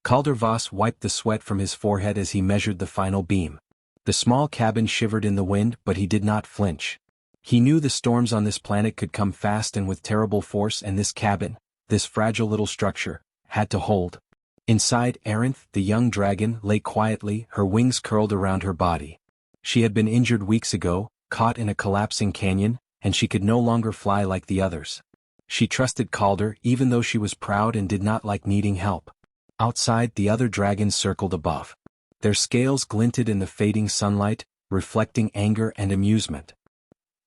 Calder Voss wiped the sweat from his forehead as he measured the final beam. The small cabin shivered in the wind, but he did not flinch. He knew the storms on this planet could come fast and with terrible force, and this cabin, this fragile little structure, had to hold. Inside, Arinth, the young dragon, lay quietly, her wings curled around her body. She had been injured weeks ago, caught in a collapsing canyon, and she could no longer fly like the others. She trusted Calder even though she was proud and did not like needing help. Outside, the other dragons circled above. Their scales glinted in the fading sunlight, reflecting anger and amusement.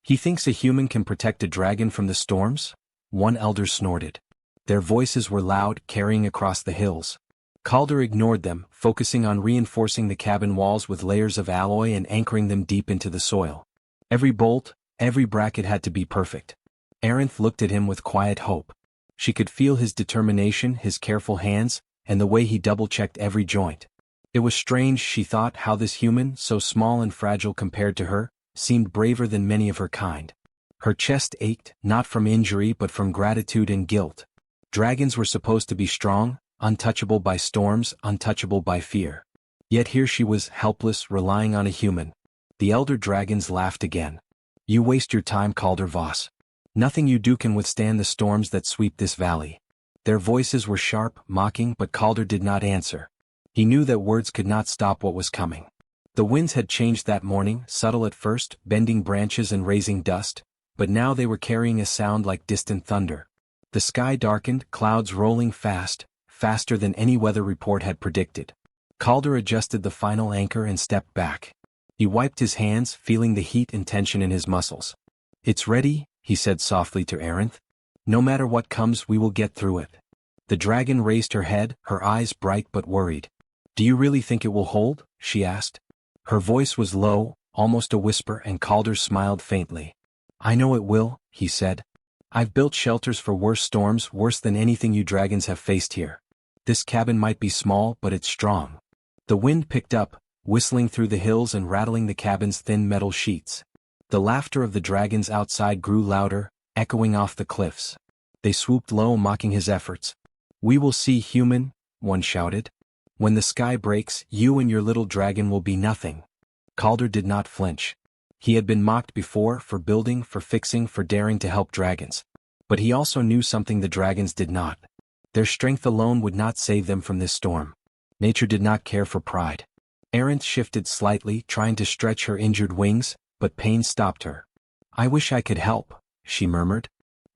"He thinks a human can protect a dragon from the storms?" one elder snorted. Their voices were loud, carrying across the hills. Calder ignored them, focusing on reinforcing the cabin walls with layers of alloy and anchoring them deep into the soil. Every bolt, every bracket had to be perfect. Arinth looked at him with quiet hope. She could feel his determination, his careful hands, and the way he double-checked every joint. It was strange, she thought, how this human, so small and fragile compared to her, seemed braver than many of her kind. Her chest ached, not from injury but from gratitude and guilt. Dragons were supposed to be strong, untouchable by storms, untouchable by fear. Yet here she was, helpless, relying on a human. The elder dragons laughed again. "You waste your time, Calder Voss. Nothing you do can withstand the storms that sweep this valley." Their voices were sharp, mocking, but Calder did not answer. He knew that words could not stop what was coming. The winds had changed that morning, subtle at first, bending branches and raising dust, but now they were carrying a sound like distant thunder. The sky darkened, clouds rolling fast, faster than any weather report had predicted. Calder adjusted the final anchor and stepped back. He wiped his hands, feeling the heat and tension in his muscles. "It's ready," he said softly to Arinth. "No matter what comes, we will get through it." The dragon raised her head, her eyes bright but worried. "Do you really think it will hold?" she asked. Her voice was low, almost a whisper, and Calder smiled faintly. "I know it will," he said. "I've built shelters for worse storms, worse than anything you dragons have faced here. This cabin might be small, but it's strong." The wind picked up, whistling through the hills and rattling the cabin's thin metal sheets. The laughter of the dragons outside grew louder, echoing off the cliffs. They swooped low, mocking his efforts. "We will see, human," one shouted. "When the sky breaks, you and your little dragon will be nothing." Calder did not flinch. He had been mocked before, for building, for fixing, for daring to help dragons. But he also knew something the dragons did not. Their strength alone would not save them from this storm. Nature did not care for pride. Arinth shifted slightly, trying to stretch her injured wings, but pain stopped her. "I wish I could help," she murmured.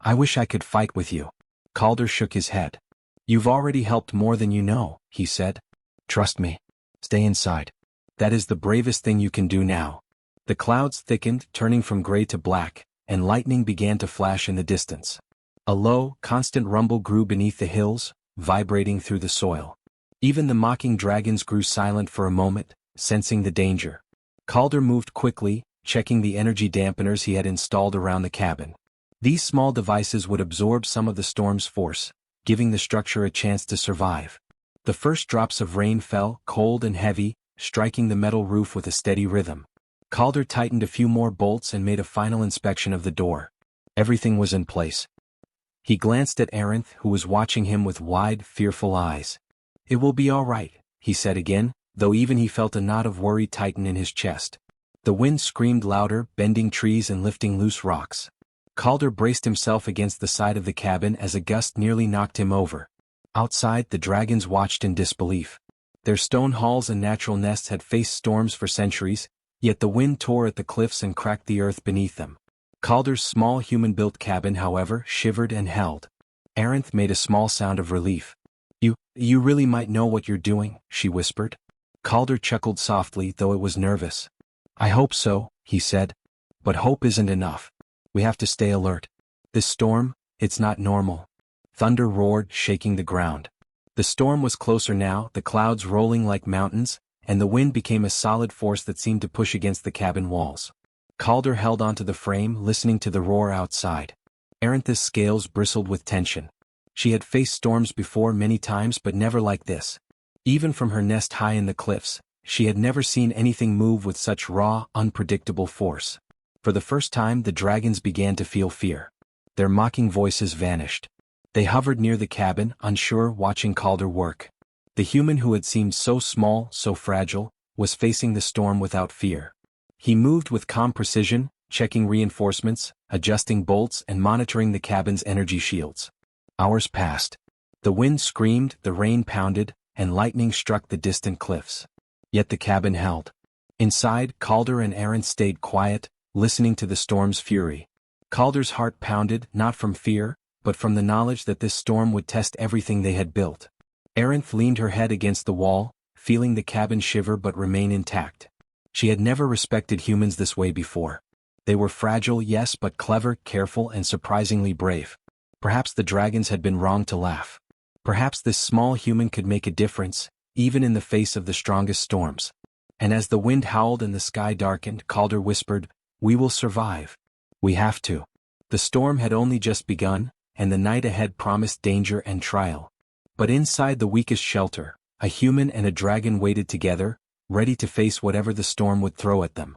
"I wish I could fight with you." Calder shook his head. "You've already helped more than you know," he said. "Trust me. Stay inside. That is the bravest thing you can do now." The clouds thickened, turning from gray to black, and lightning began to flash in the distance. A low, constant rumble grew beneath the hills, vibrating through the soil. Even the mocking dragons grew silent for a moment, sensing the danger. Calder moved quickly, checking the energy dampeners he had installed around the cabin. These small devices would absorb some of the storm's force, giving the structure a chance to survive. The first drops of rain fell, cold and heavy, striking the metal roof with a steady rhythm. Calder tightened a few more bolts and made a final inspection of the door. Everything was in place. He glanced at Arinth, who was watching him with wide, fearful eyes. "It will be all right," he said again, though even he felt a knot of worry tighten in his chest. The wind screamed louder, bending trees and lifting loose rocks. Calder braced himself against the side of the cabin as a gust nearly knocked him over. Outside, the dragons watched in disbelief. Their stone halls and natural nests had faced storms for centuries, yet the wind tore at the cliffs and cracked the earth beneath them. Calder's small human-built cabin, however, shivered and held. Arinth made a small sound of relief. You really might know what you're doing," she whispered. Calder chuckled softly, though it was nervous. "I hope so," he said. "But hope isn't enough. We have to stay alert. This storm, it's not normal." Thunder roared, shaking the ground. The storm was closer now, the clouds rolling like mountains, and the wind became a solid force that seemed to push against the cabin walls. Calder held onto the frame, listening to the roar outside. Arinth's scales bristled with tension. She had faced storms before many times, but never like this. Even from her nest high in the cliffs, she had never seen anything move with such raw, unpredictable force. For the first time, the dragons began to feel fear. Their mocking voices vanished. They hovered near the cabin, unsure, watching Calder work. The human who had seemed so small, so fragile, was facing the storm without fear. He moved with calm precision, checking reinforcements, adjusting bolts and monitoring the cabin's energy shields. Hours passed. The wind screamed, the rain pounded, and lightning struck the distant cliffs. Yet the cabin held. Inside, Calder and Arinth stayed quiet, listening to the storm's fury. Calder's heart pounded, not from fear, but from the knowledge that this storm would test everything they had built. Arinth leaned her head against the wall, feeling the cabin shiver but remain intact. She had never respected humans this way before. They were fragile, yes, but clever, careful, and surprisingly brave. Perhaps the dragons had been wrong to laugh. Perhaps this small human could make a difference, even in the face of the strongest storms. And as the wind howled and the sky darkened, Calder whispered, "We will survive. We have to." The storm had only just begun, and the night ahead promised danger and trial. But inside the weakest shelter, a human and a dragon waited together, ready to face whatever the storm would throw at them.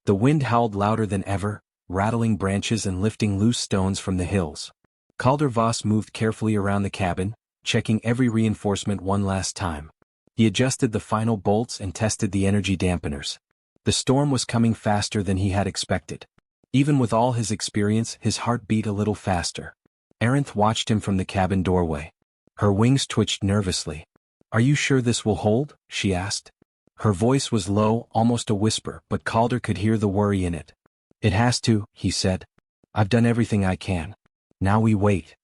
The wind howled louder than ever, rattling branches and lifting loose stones from the hills. Calder Voss moved carefully around the cabin, checking every reinforcement one last time. He adjusted the final bolts and tested the energy dampeners. The storm was coming faster than he had expected. Even with all his experience, his heart beat a little faster. Arinth watched him from the cabin doorway. Her wings twitched nervously. "Are you sure this will hold?" she asked. Her voice was low, almost a whisper, but Calder could hear the worry in it. "It has to," he said. "I've done everything I can. Now we wait."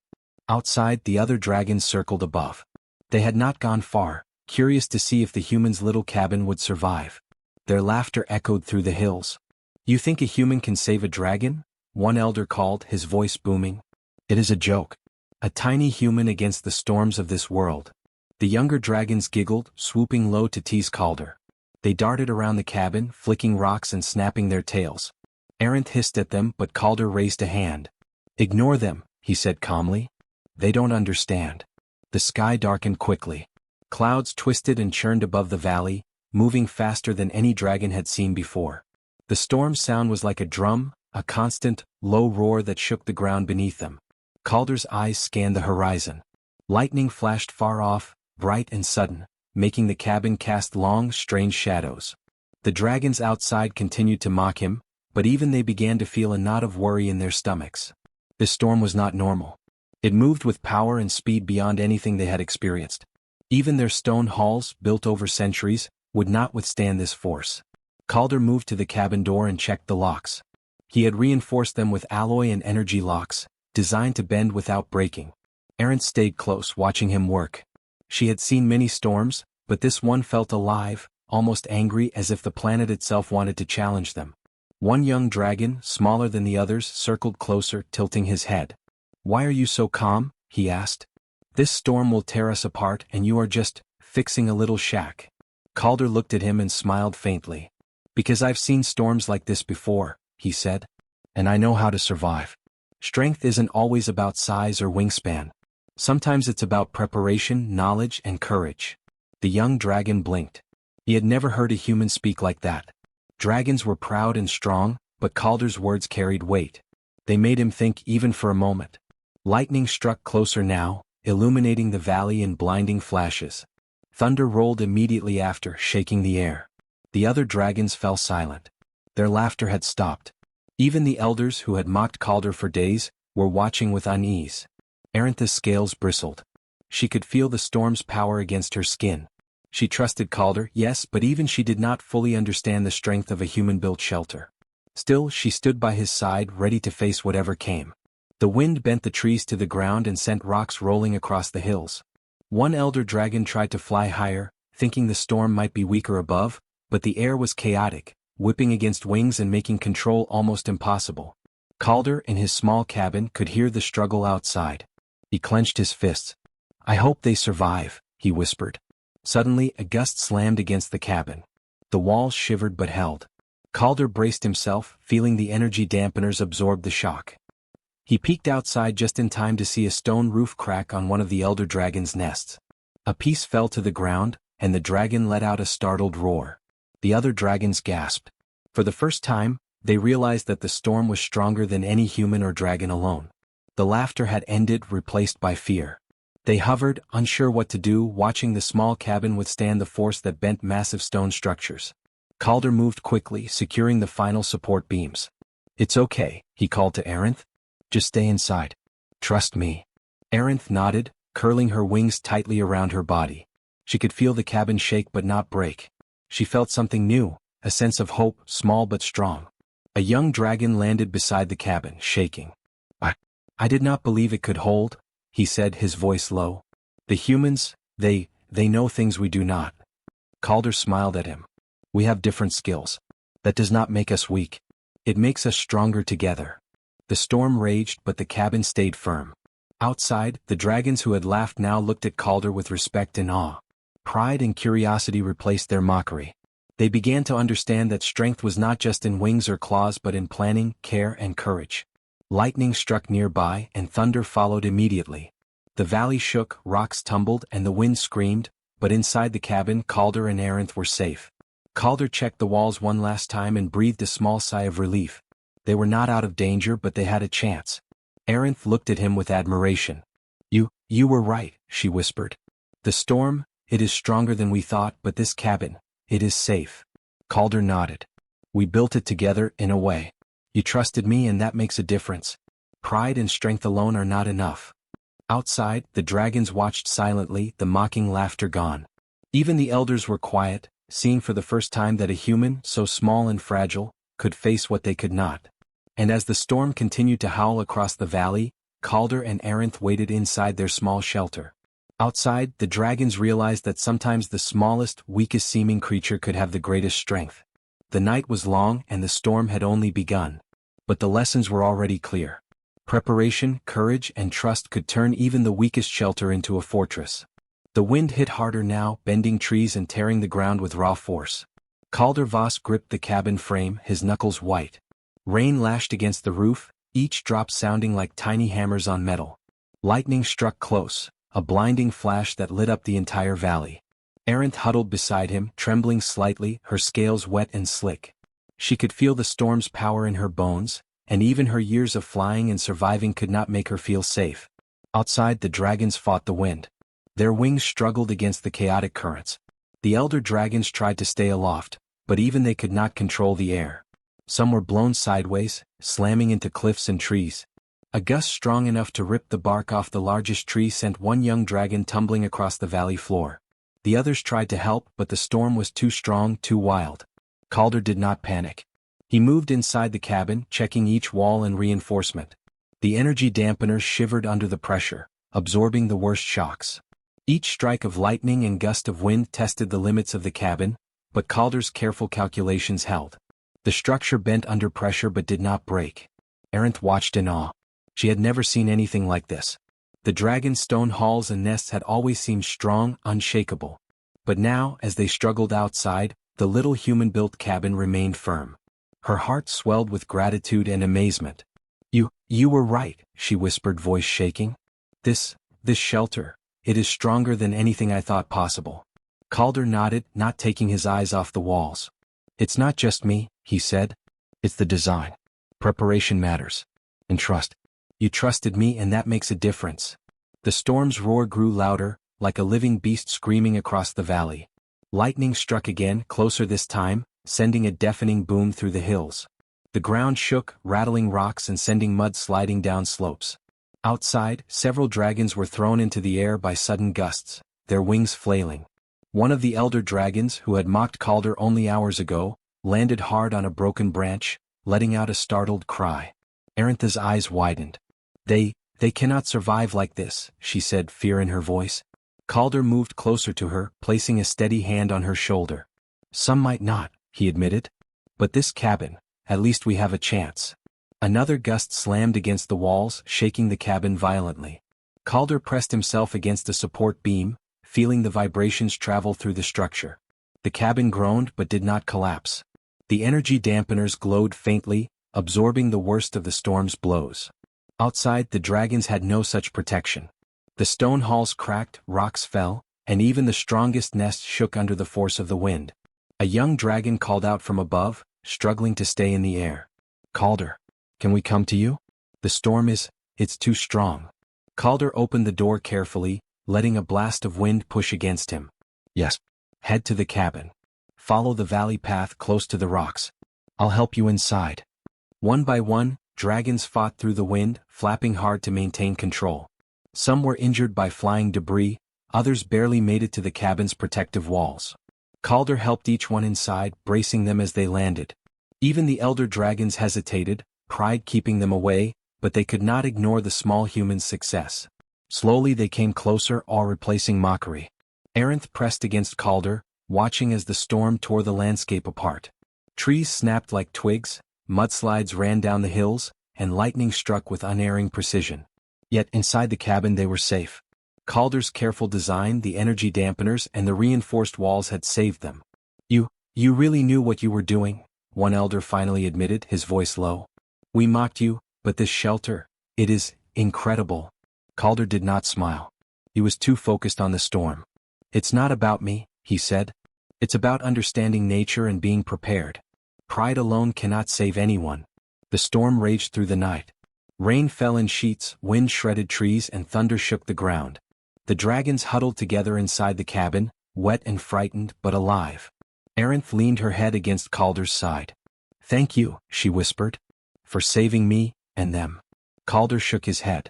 Outside, the other dragons circled above. They had not gone far, curious to see if the human's little cabin would survive. Their laughter echoed through the hills. "You think a human can save a dragon?" one elder called, his voice booming. "It is a joke. A tiny human against the storms of this world." The younger dragons giggled, swooping low to tease Calder. They darted around the cabin, flicking rocks and snapping their tails. Arinth hissed at them, but Calder raised a hand. "Ignore them," he said calmly. "They don't understand." The sky darkened quickly. Clouds twisted and churned above the valley, moving faster than any dragon had seen before. The storm's sound was like a drum, a constant, low roar that shook the ground beneath them. Calder's eyes scanned the horizon. Lightning flashed far off, bright and sudden, making the cabin cast long, strange shadows. The dragons outside continued to mock him, but even they began to feel a knot of worry in their stomachs. This storm was not normal. It moved with power and speed beyond anything they had experienced. Even their stone halls, built over centuries, would not withstand this force. Calder moved to the cabin door and checked the locks. He had reinforced them with alloy and energy locks, designed to bend without breaking. Arinth stayed close, watching him work. She had seen many storms, but this one felt alive, almost angry, as if the planet itself wanted to challenge them. One young dragon, smaller than the others, circled closer, tilting his head. "Why are you so calm?" he asked. "This storm will tear us apart and you are just fixing a little shack." Calder looked at him and smiled faintly. "Because I've seen storms like this before," he said. "And I know how to survive. Strength isn't always about size or wingspan. Sometimes it's about preparation, knowledge, and courage." The young dragon blinked. He had never heard a human speak like that. Dragons were proud and strong, but Calder's words carried weight. They made him think even for a moment. Lightning struck closer now, illuminating the valley in blinding flashes. Thunder rolled immediately after, shaking the air. The other dragons fell silent. Their laughter had stopped. Even the elders who had mocked Calder for days were watching with unease. Arinth's scales bristled. She could feel the storm's power against her skin. She trusted Calder, yes, but even she did not fully understand the strength of a human-built shelter. Still, she stood by his side, ready to face whatever came. The wind bent the trees to the ground and sent rocks rolling across the hills. One elder dragon tried to fly higher, thinking the storm might be weaker above, but the air was chaotic, whipping against wings and making control almost impossible. Calder, in his small cabin, could hear the struggle outside. He clenched his fists. "I hope they survive," he whispered. Suddenly, a gust slammed against the cabin. The walls shivered but held. Calder braced himself, feeling the energy dampeners absorb the shock. He peeked outside just in time to see a stone roof crack on one of the elder dragon's nests. A piece fell to the ground, and the dragon let out a startled roar. The other dragons gasped. For the first time, they realized that the storm was stronger than any human or dragon alone. The laughter had ended, replaced by fear. They hovered, unsure what to do, watching the small cabin withstand the force that bent massive stone structures. Calder moved quickly, securing the final support beams. "It's okay," he called to Arinth. "Just stay inside. Trust me." Arinth nodded, curling her wings tightly around her body. She could feel the cabin shake but not break. She felt something new, a sense of hope, small but strong. A young dragon landed beside the cabin, shaking. I did not believe it could hold," he said, his voice low. "The humans, they know things we do not." Calder smiled at him. "We have different skills. That does not make us weak. It makes us stronger together." The storm raged but the cabin stayed firm. Outside, the dragons who had laughed now looked at Calder with respect and awe. Pride and curiosity replaced their mockery. They began to understand that strength was not just in wings or claws but in planning, care and courage. Lightning struck nearby and thunder followed immediately. The valley shook, rocks tumbled and the wind screamed, but inside the cabin Calder and Arinth were safe. Calder checked the walls one last time and breathed a small sigh of relief. They were not out of danger but they had a chance. Arinth looked at him with admiration. You were right," she whispered. "The storm, it is stronger than we thought, but this cabin, it is safe." Calder nodded. "We built it together, in a way. You trusted me and that makes a difference. Pride and strength alone are not enough." Outside, the dragons watched silently, the mocking laughter gone. Even the elders were quiet, seeing for the first time that a human, so small and fragile, could face what they could not. And as the storm continued to howl across the valley, Calder and Arinth waited inside their small shelter. Outside, the dragons realized that sometimes the smallest, weakest-seeming creature could have the greatest strength. The night was long and the storm had only begun. But the lessons were already clear. Preparation, courage, and trust could turn even the weakest shelter into a fortress. The wind hit harder now, bending trees and tearing the ground with raw force. Calder Voss gripped the cabin frame, his knuckles white. Rain lashed against the roof, each drop sounding like tiny hammers on metal. Lightning struck close, a blinding flash that lit up the entire valley. Arinth huddled beside him, trembling slightly, her scales wet and slick. She could feel the storm's power in her bones, and even her years of flying and surviving could not make her feel safe. Outside, the dragons fought the wind. Their wings struggled against the chaotic currents. The elder dragons tried to stay aloft, but even they could not control the air. Some were blown sideways, slamming into cliffs and trees. A gust strong enough to rip the bark off the largest tree sent one young dragon tumbling across the valley floor. The others tried to help, but the storm was too strong, too wild. Calder did not panic. He moved inside the cabin, checking each wall and reinforcement. The energy dampeners shivered under the pressure, absorbing the worst shocks. Each strike of lightning and gust of wind tested the limits of the cabin, but Calder's careful calculations held. The structure bent under pressure but did not break. Arinth watched in awe. She had never seen anything like this. The dragon's stone halls and nests had always seemed strong, unshakable. But now, as they struggled outside, the little human-built cabin remained firm. Her heart swelled with gratitude and amazement. You were right," she whispered, voice shaking. This shelter, it is stronger than anything I thought possible." Calder nodded, not taking his eyes off the walls. "It's not just me," he said. "It's the design. Preparation matters. And trust. You trusted me and that makes a difference." The storm's roar grew louder, like a living beast screaming across the valley. Lightning struck again, closer this time, sending a deafening boom through the hills. The ground shook, rattling rocks and sending mud sliding down slopes. Outside, several dragons were thrown into the air by sudden gusts, their wings flailing. One of the elder dragons, who had mocked Calder only hours ago, landed hard on a broken branch, letting out a startled cry. Arintha's eyes widened. They cannot survive like this," she said, fear in her voice. Calder moved closer to her, placing a steady hand on her shoulder. "Some might not," he admitted. "But this cabin, at least we have a chance." Another gust slammed against the walls, shaking the cabin violently. Calder pressed himself against a support beam, feeling the vibrations travel through the structure. The cabin groaned but did not collapse. The energy dampeners glowed faintly, absorbing the worst of the storm's blows. Outside, the dragons had no such protection. The stone halls cracked, rocks fell, and even the strongest nests shook under the force of the wind. A young dragon called out from above, struggling to stay in the air. "Calder, can we come to you? The storm it's too strong." Calder opened the door carefully, letting a blast of wind push against him. Yes. Head to the cabin. Follow the valley path close to the rocks. I'll help you inside. One by one, dragons fought through the wind, flapping hard to maintain control. Some were injured by flying debris, others barely made it to the cabin's protective walls. Calder helped each one inside, bracing them as they landed. Even the elder dragons hesitated, pride keeping them away, but they could not ignore the small human's success. Slowly they came closer, all replacing mockery. Arinth pressed against Calder, watching as the storm tore the landscape apart. Trees snapped like twigs, mudslides ran down the hills, and lightning struck with unerring precision. Yet inside the cabin they were safe. Calder's careful design, the energy dampeners, and the reinforced walls had saved them. You really knew what you were doing, one elder finally admitted, his voice low. We mocked you, but this shelter, it is incredible. Calder did not smile. He was too focused on the storm. It's not about me, he said. It's about understanding nature and being prepared. Pride alone cannot save anyone. The storm raged through the night. Rain fell in sheets, wind shredded trees, and thunder shook the ground. The dragons huddled together inside the cabin, wet and frightened but alive. Arinth leaned her head against Calder's side. Thank you, she whispered, for saving me and them. Calder shook his head.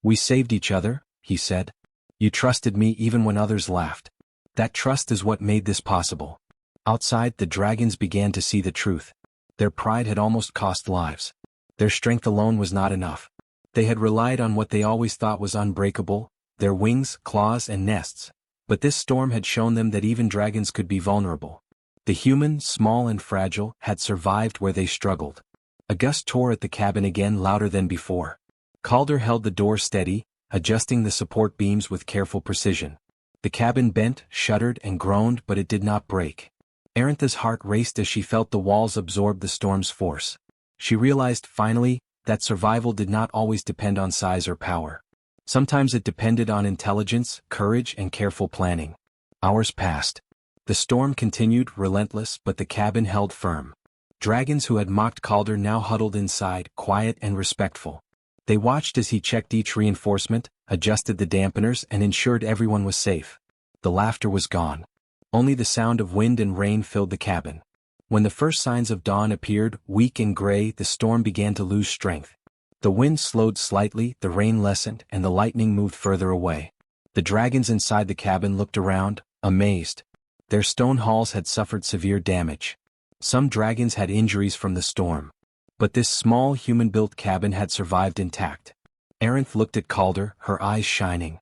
We saved each other, he said. You trusted me even when others laughed. That trust is what made this possible. Outside, the dragons began to see the truth. Their pride had almost cost lives. Their strength alone was not enough. They had relied on what they always thought was unbreakable, their wings, claws, and nests. But this storm had shown them that even dragons could be vulnerable. The human, small and fragile, had survived where they struggled. A gust tore at the cabin again, louder than before. Calder held the door steady, adjusting the support beams with careful precision. The cabin bent, shuddered, and groaned, but it did not break. Arintha's heart raced as she felt the walls absorb the storm's force. She realized, finally, that survival did not always depend on size or power. Sometimes it depended on intelligence, courage, and careful planning. Hours passed. The storm continued, relentless, but the cabin held firm. Dragons who had mocked Calder now huddled inside, quiet and respectful. They watched as he checked each reinforcement, adjusted the dampeners, and ensured everyone was safe. The laughter was gone. Only the sound of wind and rain filled the cabin. When the first signs of dawn appeared, weak and gray, the storm began to lose strength. The wind slowed slightly, the rain lessened, and the lightning moved further away. The dragons inside the cabin looked around, amazed. Their stone halls had suffered severe damage. Some dragons had injuries from the storm. But this small human-built cabin had survived intact. Arinth looked at Calder, her eyes shining.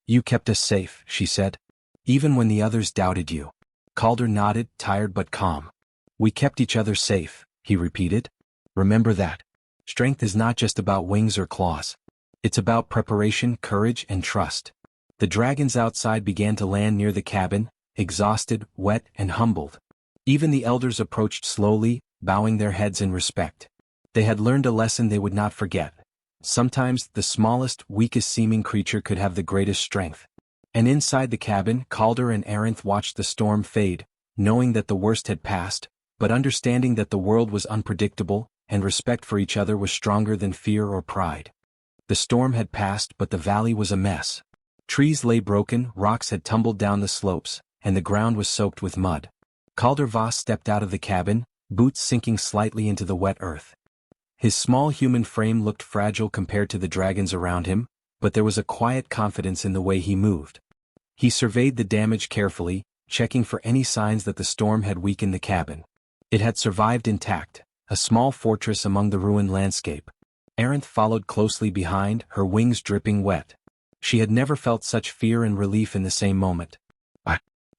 You kept us safe, she said. Even when the others doubted you. Calder nodded, tired but calm. We kept each other safe, he repeated. Remember that. Strength is not just about wings or claws. It's about preparation, courage, and trust. The dragons outside began to land near the cabin, exhausted, wet, and humbled. Even the elders approached slowly, bowing their heads in respect. They had learned a lesson they would not forget. Sometimes, the smallest, weakest-seeming creature could have the greatest strength. And inside the cabin, Calder and Arinth watched the storm fade, knowing that the worst had passed, but understanding that the world was unpredictable, and respect for each other was stronger than fear or pride. The storm had passed, but the valley was a mess. Trees lay broken, rocks had tumbled down the slopes, and the ground was soaked with mud. Calder Voss stepped out of the cabin, boots sinking slightly into the wet earth. His small human frame looked fragile compared to the dragons around him, but there was a quiet confidence in the way he moved. He surveyed the damage carefully, checking for any signs that the storm had weakened the cabin. It had survived intact, a small fortress among the ruined landscape. Arinth followed closely behind, her wings dripping wet. She had never felt such fear and relief in the same moment.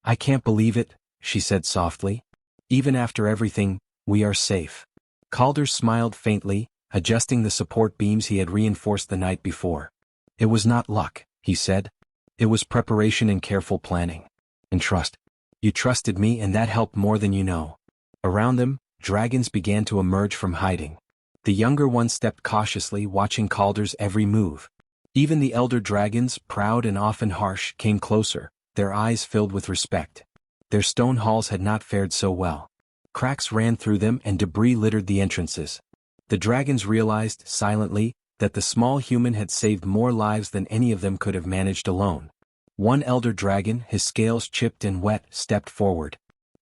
I can't believe it, she said softly. Even after everything, we are safe. Calder smiled faintly, adjusting the support beams he had reinforced the night before. It was not luck, he said. It was preparation and careful planning. And trust. You trusted me, and that helped more than you know. Around them, dragons began to emerge from hiding. The younger ones stepped cautiously, watching Calder's every move. Even the elder dragons, proud and often harsh, came closer, their eyes filled with respect. Their stone halls had not fared so well. Cracks ran through them and debris littered the entrances. The dragons realized, silently, that the small human had saved more lives than any of them could have managed alone. One elder dragon, his scales chipped and wet, stepped forward.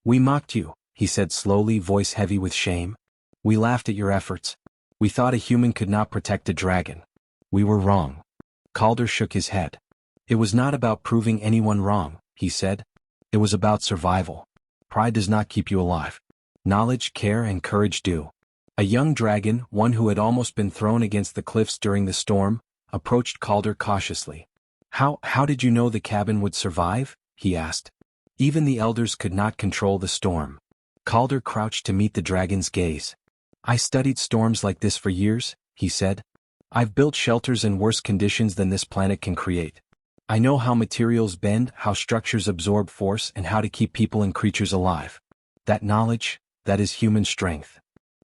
"We mocked you," he said slowly, voice heavy with shame. "We laughed at your efforts. We thought a human could not protect a dragon. We were wrong." Calder shook his head. "It was not about proving anyone wrong," he said. "It was about survival. Pride does not keep you alive. Knowledge, care, and courage do." A young dragon, one who had almost been thrown against the cliffs during the storm, approached Calder cautiously. How did you know the cabin would survive?" he asked. Even the elders could not control the storm. Calder crouched to meet the dragon's gaze. "I studied storms like this for years," he said. "I've built shelters in worse conditions than this planet can create. I know how materials bend, how structures absorb force, and how to keep people and creatures alive. That knowledge, that is human strength."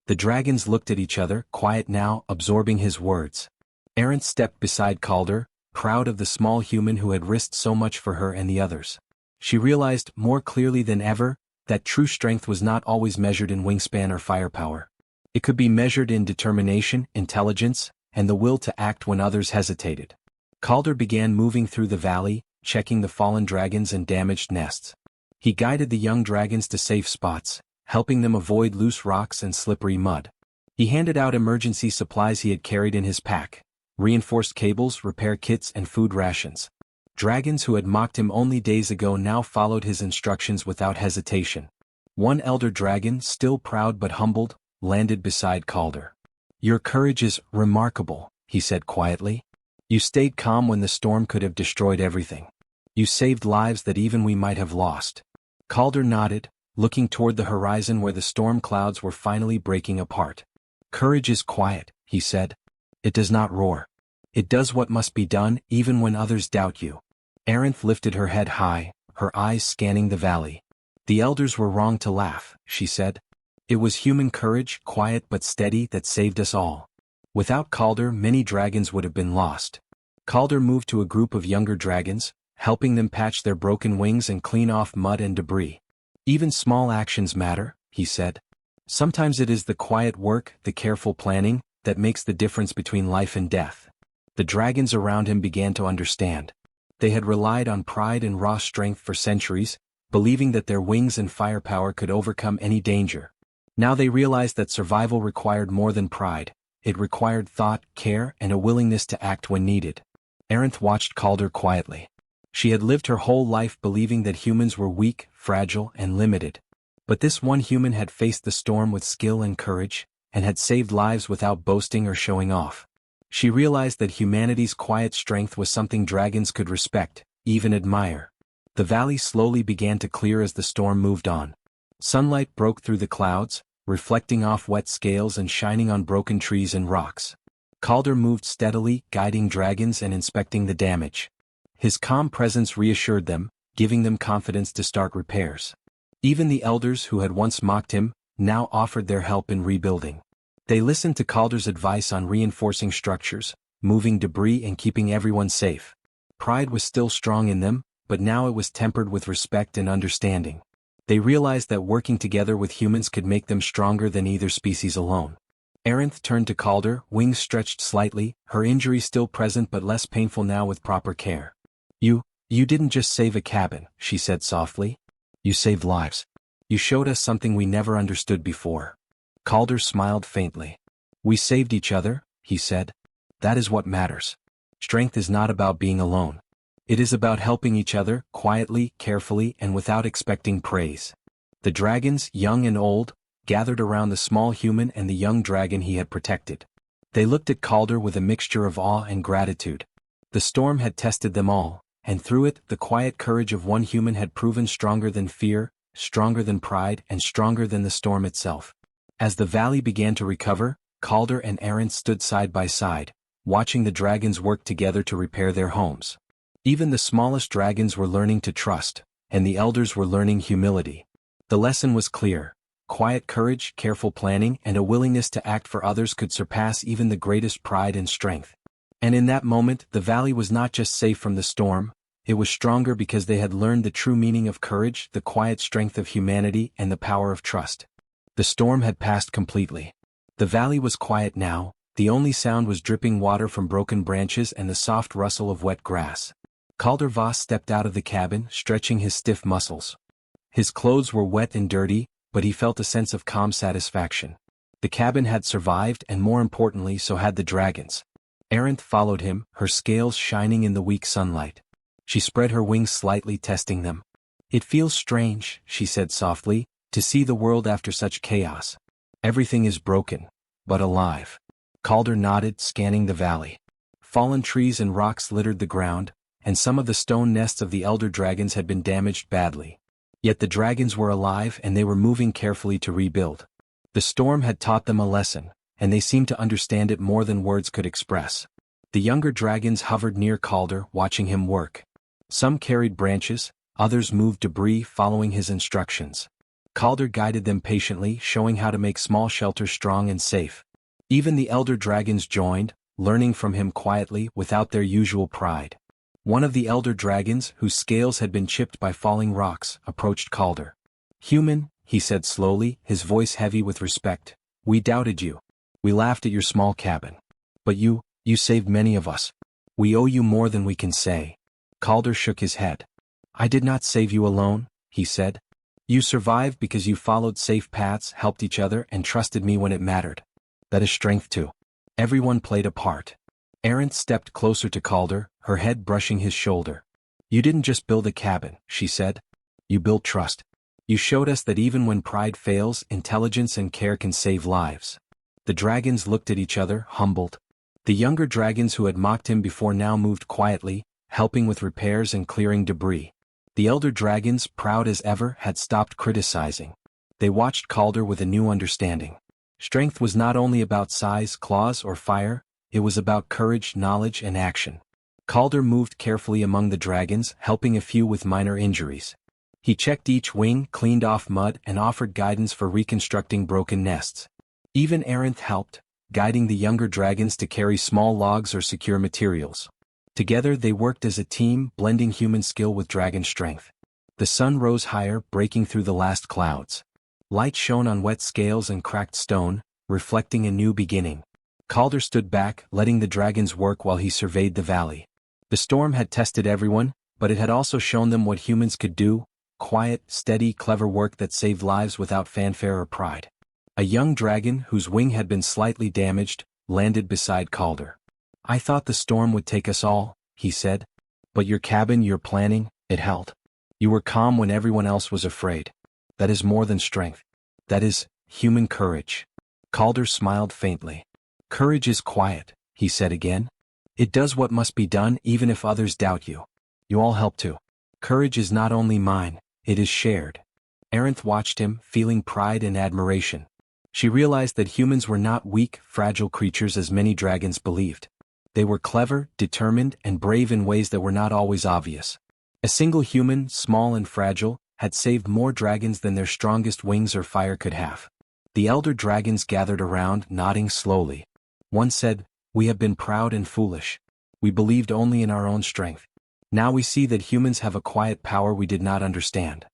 The dragons looked at each other, quiet now, absorbing his words. Aerith stepped beside Calder, proud of the small human who had risked so much for her and the others. She realized, more clearly than ever, that true strength was not always measured in wingspan or firepower. It could be measured in determination, intelligence, and the will to act when others hesitated. Calder began moving through the valley, checking the fallen dragons and damaged nests. He guided the young dragons to safe spots, helping them avoid loose rocks and slippery mud. He handed out emergency supplies he had carried in his pack: reinforced cables, repair kits, and food rations. Dragons who had mocked him only days ago now followed his instructions without hesitation. One elder dragon, still proud but humbled, landed beside Calder. "Your courage is remarkable," he said quietly. "You stayed calm when the storm could have destroyed everything. You saved lives that even we might have lost." Calder nodded, looking toward the horizon where the storm clouds were finally breaking apart. "Courage is quiet," he said. "It does not roar. It does what must be done, even when others doubt you." Aerith lifted her head high, her eyes scanning the valley. "The elders were wrong to laugh," she said. "It was human courage, quiet but steady, that saved us all. Without Calder, many dragons would have been lost." Calder moved to a group of younger dragons, helping them patch their broken wings and clean off mud and debris. "Even small actions matter," he said. "Sometimes it is the quiet work, the careful planning, that makes the difference between life and death." The dragons around him began to understand. They had relied on pride and raw strength for centuries, believing that their wings and firepower could overcome any danger. Now they realized that survival required more than pride. It required thought, care, and a willingness to act when needed. Aerith watched Calder quietly. She had lived her whole life believing that humans were weak, fragile, and limited. But this one human had faced the storm with skill and courage, and had saved lives without boasting or showing off. She realized that humanity's quiet strength was something dragons could respect, even admire. The valley slowly began to clear as the storm moved on. Sunlight broke through the clouds, reflecting off wet scales and shining on broken trees and rocks. Calder moved steadily, guiding dragons and inspecting the damage. His calm presence reassured them, giving them confidence to start repairs. Even the elders who had once mocked him, now offered their help in rebuilding. They listened to Calder's advice on reinforcing structures, moving debris, and keeping everyone safe. Pride was still strong in them, but now it was tempered with respect and understanding. They realized that working together with humans could make them stronger than either species alone. Aerith turned to Calder, wings stretched slightly, her injury still present but less painful now with proper care. You didn't just save a cabin," she said softly. "You saved lives. You showed us something we never understood before." Calder smiled faintly. "We saved each other," he said. "That is what matters. Strength is not about being alone. It is about helping each other, quietly, carefully, and without expecting praise." The dragons, young and old, gathered around the small human and the young dragon he had protected. They looked at Calder with a mixture of awe and gratitude. The storm had tested them all, and through it, the quiet courage of one human had proven stronger than fear, stronger than pride, and stronger than the storm itself. As the valley began to recover, Calder and Aerith stood side by side, watching the dragons work together to repair their homes. Even the smallest dragons were learning to trust, and the elders were learning humility. The lesson was clear: quiet courage, careful planning, and a willingness to act for others could surpass even the greatest pride and strength. And in that moment, the valley was not just safe from the storm, it was stronger because they had learned the true meaning of courage, the quiet strength of humanity, and the power of trust. The storm had passed completely. The valley was quiet now, the only sound was dripping water from broken branches and the soft rustle of wet grass. Calder Voss stepped out of the cabin, stretching his stiff muscles. His clothes were wet and dirty, but he felt a sense of calm satisfaction. The cabin had survived, and more importantly, so had the dragons. Aerith followed him, her scales shining in the weak sunlight. She spread her wings slightly, testing them. "It feels strange," she said softly, "to see the world after such chaos. Everything is broken, but alive." Calder nodded, scanning the valley. Fallen trees and rocks littered the ground, and some of the stone nests of the elder dragons had been damaged badly. Yet the dragons were alive, and they were moving carefully to rebuild. The storm had taught them a lesson, and they seemed to understand it more than words could express. The younger dragons hovered near Calder, watching him work. Some carried branches, others moved debris, following his instructions. Calder guided them patiently, showing how to make small shelters strong and safe. Even the elder dragons joined, learning from him quietly, without their usual pride. One of the elder dragons, whose scales had been chipped by falling rocks, approached Calder. "Human," he said slowly, his voice heavy with respect, "we doubted you. We laughed at your small cabin. But you saved many of us. We owe you more than we can say." Calder shook his head. "I did not save you alone," he said. "You survived because you followed safe paths, helped each other, and trusted me when it mattered. That is strength too. Everyone played a part." Aerith stepped closer to Calder, her head brushing his shoulder. "You didn't just build a cabin," she said. "You built trust. You showed us that even when pride fails, intelligence and care can save lives." The dragons looked at each other, humbled. The younger dragons who had mocked him before now moved quietly, helping with repairs and clearing debris. The elder dragons, proud as ever, had stopped criticizing. They watched Calder with a new understanding. Strength was not only about size, claws, or fire, it was about courage, knowledge, and action. Calder moved carefully among the dragons, helping a few with minor injuries. He checked each wing, cleaned off mud, and offered guidance for reconstructing broken nests. Even Aerith helped, guiding the younger dragons to carry small logs or secure materials. Together they worked as a team, blending human skill with dragon strength. The sun rose higher, breaking through the last clouds. Light shone on wet scales and cracked stone, reflecting a new beginning. Calder stood back, letting the dragons work while he surveyed the valley. The storm had tested everyone, but it had also shown them what humans could do: quiet, steady, clever work that saved lives without fanfare or pride. A young dragon, whose wing had been slightly damaged, landed beside Calder. "I thought the storm would take us all," he said. "But your cabin, your planning, it held. You were calm when everyone else was afraid. That is more than strength. That is human courage." Calder smiled faintly. "Courage is quiet," he said again. "It does what must be done even if others doubt you. You all help too. Courage is not only mine, it is shared." Aerith watched him, feeling pride and admiration. She realized that humans were not weak, fragile creatures as many dragons believed. They were clever, determined, and brave in ways that were not always obvious. A single human, small and fragile, had saved more dragons than their strongest wings or fire could have. The elder dragons gathered around, nodding slowly. One said, "We have been proud and foolish. We believed only in our own strength. Now we see that humans have a quiet power we did not understand."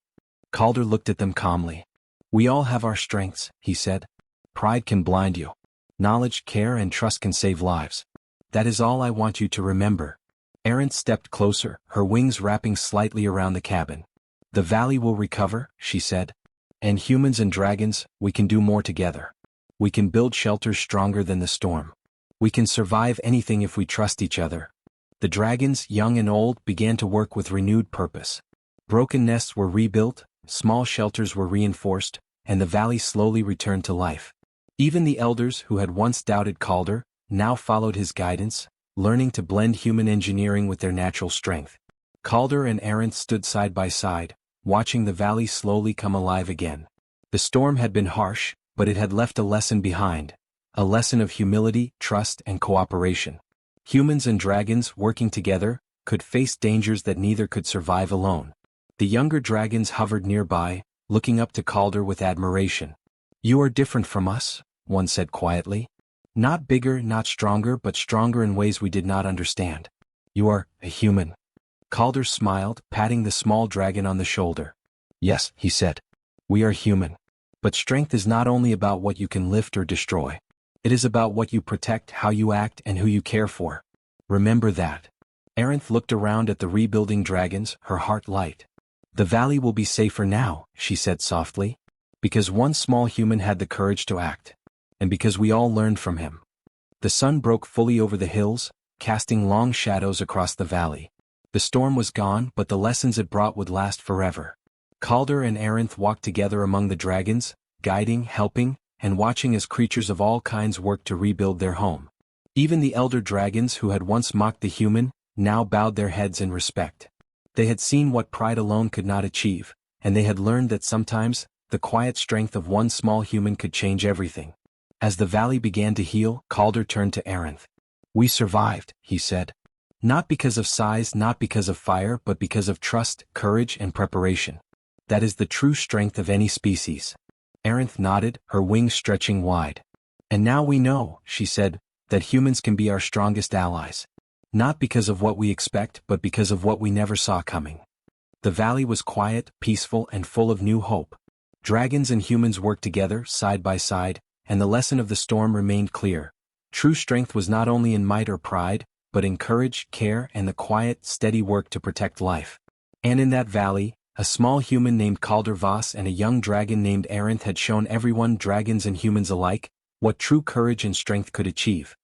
Calder looked at them calmly. "We all have our strengths," he said. "Pride can blind you. Knowledge, care, and trust can save lives. That is all I want you to remember." Aerith stepped closer, her wings wrapping slightly around the cabin. "The valley will recover," she said. "And humans and dragons, we can do more together. We can build shelters stronger than the storm. We can survive anything if we trust each other." The dragons, young and old, began to work with renewed purpose. Broken nests were rebuilt, small shelters were reinforced, and the valley slowly returned to life. Even the elders who had once doubted Calder now followed his guidance, learning to blend human engineering with their natural strength. Calder and Aerith stood side by side, watching the valley slowly come alive again. The storm had been harsh, but it had left a lesson behind, a lesson of humility, trust, and cooperation. Humans and dragons, working together, could face dangers that neither could survive alone. The younger dragons hovered nearby, looking up to Calder with admiration. "You are different from us," one said quietly. "Not bigger, not stronger, but stronger in ways we did not understand. You are a human." Calder smiled, patting the small dragon on the shoulder. "Yes," he said. "We are human. But strength is not only about what you can lift or destroy. It is about what you protect, how you act, and who you care for. Remember that." Arinth looked around at the rebuilding dragons, her heart light. The valley will be safer now, she said softly. Because one small human had the courage to act. And because we all learned from him. The sun broke fully over the hills, casting long shadows across the valley. The storm was gone, but the lessons it brought would last forever. Calder and Arinth walked together among the dragons, guiding, helping, and watching as creatures of all kinds worked to rebuild their home. Even the elder dragons who had once mocked the human, now bowed their heads in respect. They had seen what pride alone could not achieve, and they had learned that sometimes, the quiet strength of one small human could change everything. As the valley began to heal, Calder turned to Arinth. "We survived," he said. "Not because of size, not because of fire, but because of trust, courage, and preparation. That is the true strength of any species." Arinth nodded, her wings stretching wide. "And now we know," she said, "that humans can be our strongest allies. Not because of what we expect, but because of what we never saw coming." The valley was quiet, peaceful, and full of new hope. Dragons and humans worked together, side by side, and the lesson of the storm remained clear. True strength was not only in might or pride, but in courage, care, and the quiet, steady work to protect life. And in that valley, a small human named Calder Voss and a young dragon named Arinth had shown everyone, dragons and humans alike, what true courage and strength could achieve.